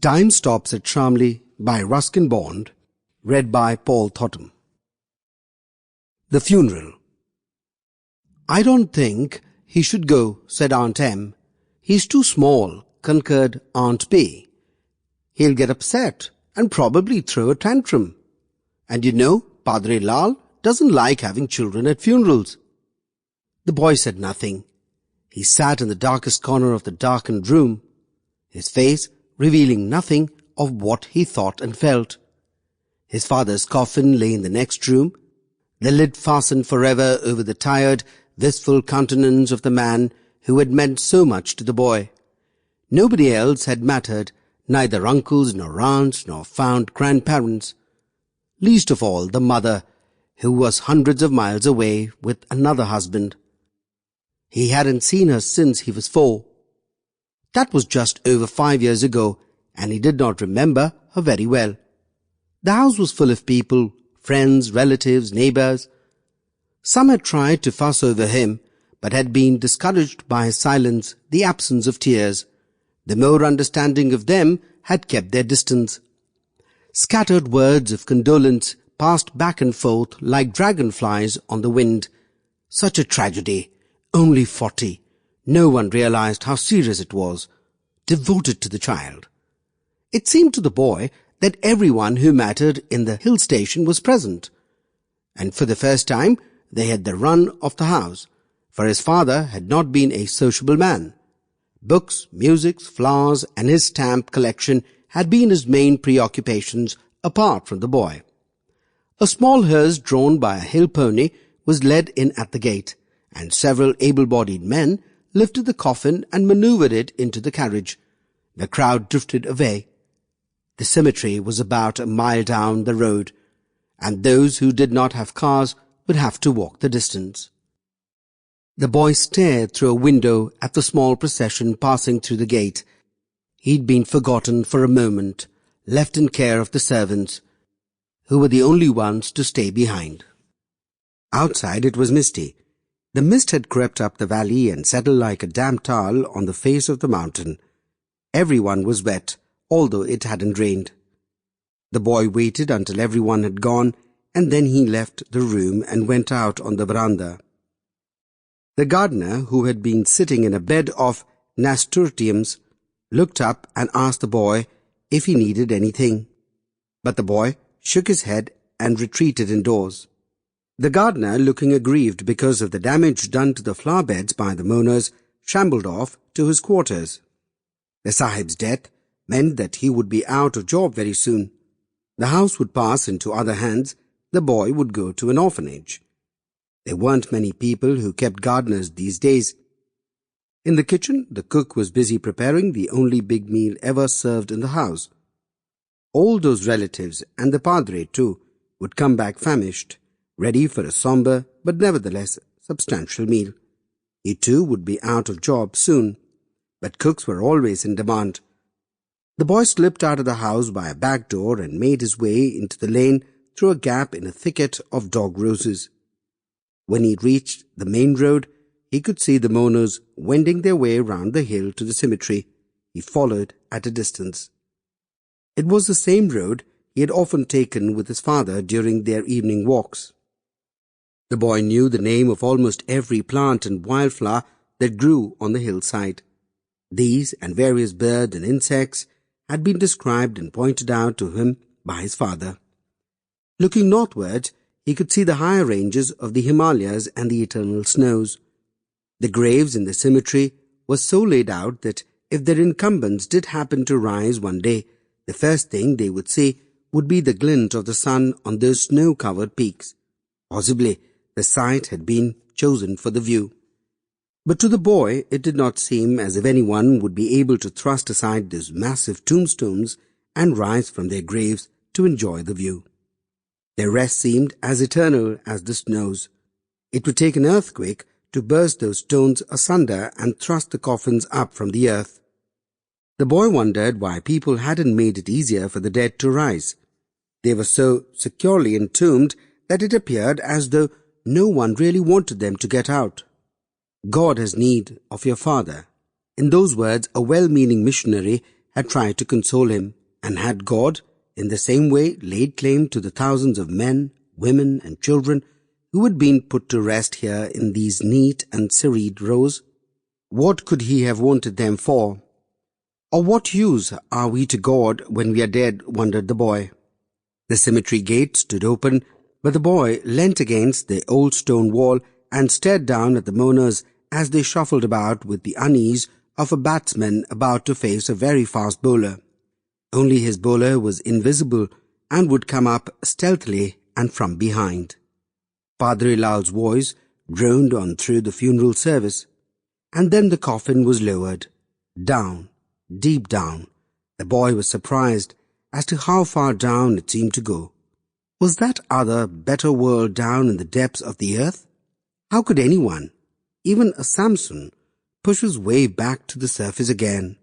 Time Stops at Shamli by Ruskin Bond, read by Paul Thottam. The Funeral. "I don't think he should go," said Aunt M. "He's too small," concurred Aunt B. "He'll get upset and probably throw a tantrum. And you know, Padre Lal doesn't like having children at funerals." The boy said nothing. He sat in the darkest corner of the darkened room, his face revealing nothing of what he thought and felt. His father's coffin lay in the next room, the lid fastened forever over the tired, wistful countenance of the man who had meant so much to the boy. Nobody else had mattered, neither uncles nor aunts nor found grandparents. Least of all the mother, who was hundreds of miles away with another husband. He hadn't seen her since he was 4. That was just over 5 years ago, and he did not remember her very well. The house was full of people, friends, relatives, neighbours. Some had tried to fuss over him, but had been discouraged by his silence, the absence of tears. The more understanding of them had kept their distance. Scattered words of condolence passed back and forth like dragonflies on the wind. Such a tragedy. Only 40. No one realized how serious it was. Devoted to the child. It seemed to the boy that everyone who mattered in the hill station was present. And for the first time, they had the run of the house, for his father had not been a sociable man. Books, music, flowers, and his stamp collection had been his main preoccupations apart from the boy. A small hearse drawn by a hill pony was led in at the gate, and several able-bodied men lifted the coffin and maneuvered it into the carriage. The crowd drifted away. The cemetery was about a mile down the road, and those who did not have cars would have to walk the distance. The boy stared through a window at the small procession passing through the gate. He'd been forgotten for a moment, left in care of the servants, who were the only ones to stay behind. Outside it was misty. The mist had crept up the valley and settled like a damp towel on the face of the mountain. Everyone was wet, although it hadn't rained. The boy waited until everyone had gone, and then he left the room and went out on the veranda. The gardener, who had been sitting in a bed of nasturtiums, looked up and asked the boy if he needed anything. But the boy shook his head and retreated indoors. The gardener, looking aggrieved because of the damage done to the flower beds by the mourners, shambled off to his quarters. The sahib's death meant that he would be out of job very soon. The house would pass into other hands. The boy would go to an orphanage. There weren't many people who kept gardeners these days. In the kitchen, the cook was busy preparing the only big meal ever served in the house. All those relatives, and the padre too, would come back famished, ready for a sombre but nevertheless substantial meal. He too would be out of job soon, but cooks were always in demand. The boy slipped out of the house by a back door and made his way into the lane through a gap in a thicket of dog roses. When he reached the main road, he could see the mourners wending their way round the hill to the cemetery. He followed at a distance. It was the same road he had often taken with his father during their evening walks. The boy knew the name of almost every plant and wildflower that grew on the hillside. These and various birds and insects had been described and pointed out to him by his father. Looking northwards, he could see the higher ranges of the Himalayas and the eternal snows. The graves in the cemetery were so laid out that if their incumbents did happen to rise one day, the first thing they would see would be the glint of the sun on those snow-covered peaks. Possibly the site had been chosen for the view. But to the boy it did not seem as if anyone would be able to thrust aside those massive tombstones and rise from their graves to enjoy the view. Their rest seemed as eternal as the snows. It would take an earthquake to burst those stones asunder and thrust the coffins up from the earth. The boy wondered why people hadn't made it easier for the dead to rise. They were so securely entombed that it appeared as though no one really wanted them to get out. God has need of your father. In those words, a well-meaning missionary had tried to console him, and had God, in the same way, laid claim to the thousands of men, women, and children who had been put to rest here in these neat and serried rows? What could he have wanted them for? Or what use are we to God when we are dead, wondered the boy. The cemetery gate stood open, but the boy leant against the old stone wall and stared down at the mourners as they shuffled about with the unease of a batsman about to face a very fast bowler. Only his bowler was invisible and would come up stealthily and from behind. Padre Lal's voice droned on through the funeral service, and then the coffin was lowered. Down, deep down. The boy was surprised as to how far down it seemed to go. Was that other, better world down in the depths of the earth? How could anyone, even a Samson, push his way back to the surface again?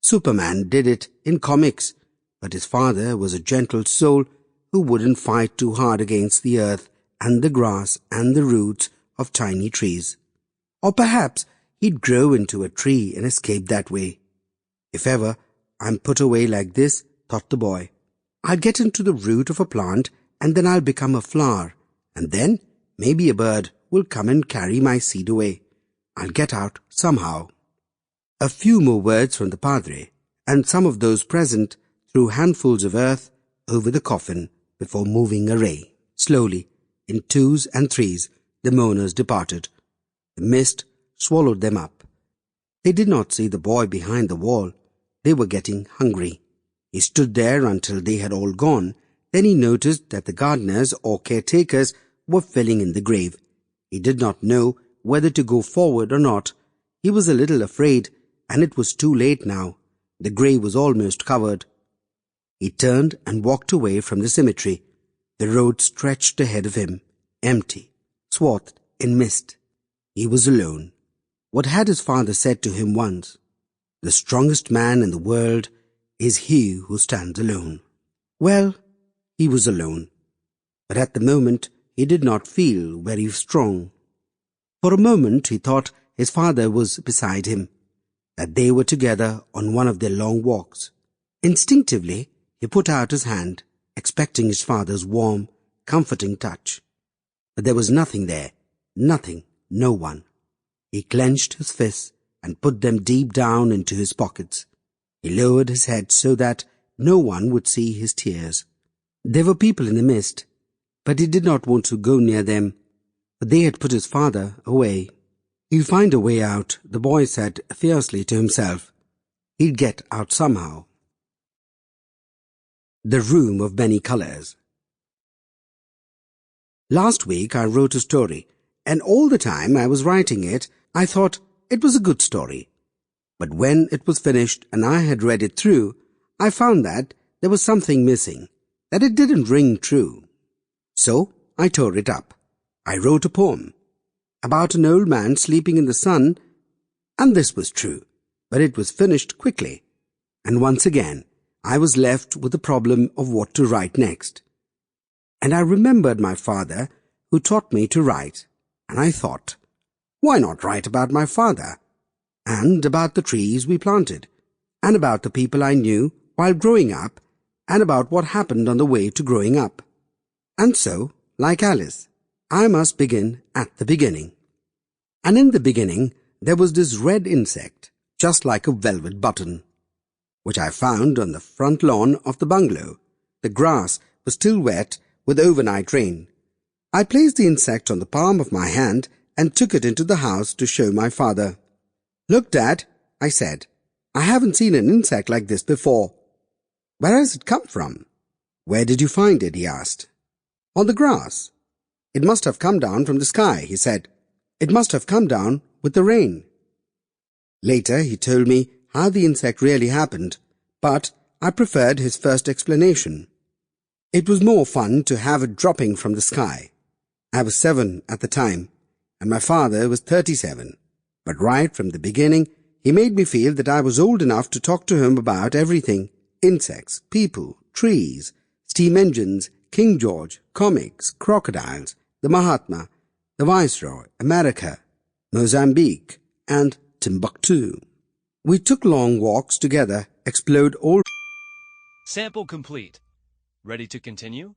Superman did it in comics, but his father was a gentle soul who wouldn't fight too hard against the earth and the grass and the roots of tiny trees. Or perhaps he'd grow into a tree and escape that way. If ever I'm put away like this, thought the boy, I'll get into the root of a plant and then I'll become a flower, and then maybe a bird will come and carry my seed away. I'll get out somehow. A few more words from the padre, and some of those present threw handfuls of earth over the coffin before moving away. Slowly, in twos and threes, the mourners departed. The mist swallowed them up. They did not see the boy behind the wall. They were getting hungry. He stood there until they had all gone. Then he noticed that the gardeners or caretakers were filling in the grave. He did not know whether to go forward or not. He was a little afraid, and it was too late now. The grave was almost covered. He turned and walked away from the cemetery. The road stretched ahead of him, empty, swathed in mist. He was alone. What had his father said to him once? The strongest man in the world is he who stands alone. Well, he was alone, but at the moment he did not feel very strong. For a moment he thought his father was beside him, that they were together on one of their long walks. Instinctively he put out his hand, expecting his father's warm, comforting touch. But there was nothing there, nothing, no one. He clenched his fists and put them deep down into his pockets. He lowered his head so that no one would see his tears. There were people in the mist, but he did not want to go near them, for they had put his father away. He'll find a way out, the boy said fiercely to himself. He'd get out somehow. The Room of Many Colors. Last week I wrote a story, and all the time I was writing it, I thought it was a good story. But when it was finished and I had read it through, I found that there was something missing, that it didn't ring true. So I tore it up. I wrote a poem about an old man sleeping in the sun, and this was true, but it was finished quickly. And once again, I was left with the problem of what to write next. And I remembered my father, who taught me to write, and I thought, why not write about my father, and about the trees we planted, and about the people I knew while growing up, and about what happened on the way to growing up. And so, like Alice, I must begin at the beginning. And in the beginning, there was this red insect, just like a velvet button, which I found on the front lawn of the bungalow. The grass was still wet with overnight rain. I placed the insect on the palm of my hand and took it into the house to show my father. Look, Dad, I said, I haven't seen an insect like this before. Where has it come from? Where did you find it? He asked. On the grass. It must have come down from the sky, he said. It must have come down with the rain. Later he told me how the insect really happened, but I preferred his first explanation. It was more fun to have it dropping from the sky. I was 7 at the time, and my father was 37. But right from the beginning, he made me feel that I was old enough to talk to him about everything. Insects, people, trees, steam engines, King George, comics, crocodiles, the Mahatma, the Viceroy, America, Mozambique, and Timbuktu. We took long walks together, explode all. Sample complete. Ready to continue?